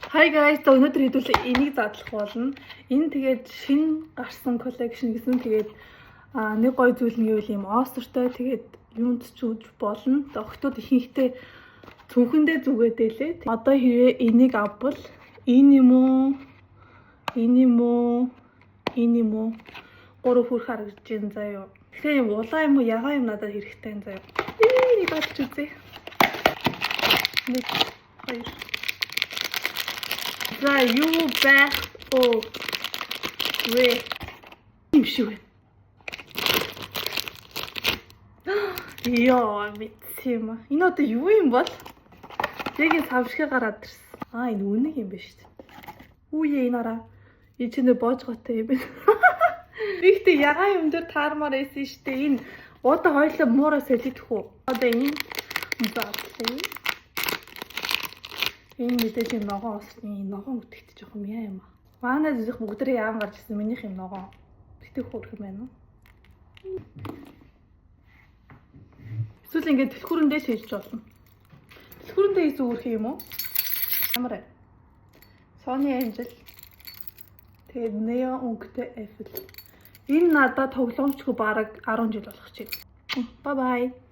Hi guys, өнөөдөр хэдүүлээ энийг задлах болно. Энэ тэгээд шинэ гарсан collection гэсэн. Тэгээд нэг гоё зүйл нь юу вэ? Ийм остертой тэгээд юунд ч үж болно. Октод ихэнхдээ цүнхэндээ зүгээдээ лээ. Одоо хэрвээ энийг авбал энэ юм уу? Энэ юм уу? Энэ юм уу? Гурав хүрх харагдаж байна заяа. Тэгэхээр юм улаан юм уу, ягаан юм надад хэрэгтэй юм заяа. Энийг батж үзье. Нэг хоёр. За юу байх оо вэ? Юм шиг байна. Яа мэдсэм. Энэ одоо юу юм бол? Яг энэ савшиг гараад ирсэн. Энэ үнэг юм байна шүү дээ. Үе энараа. Ичнэ боож готой юм байна. Ихтэй ягаан юм дээр таармаар байсан шүү дээ. Энэ одоо хоёлоо муураас хэлэх үү? Одоо энэ заатлаа. Энэ мэдээж юм ногоон усны ногоон үтгэж жоох юм яа юм аа. Манай зүрх бүгдээ яан гарч ирсэн минийх юм ногоон. Тэгтээ хөөрх юм байна уу? Эсвэл ингээд түлхүүрэндээ шилж болно. Түлхүүрэндээ хийх үүрх юм уу? Ямар вэ? Sony Angel. Тэгээд Neon өнгөтэй Apple. Энэ надад тоглоомчгүй бараг 10 жил болох чиг. Bye bye.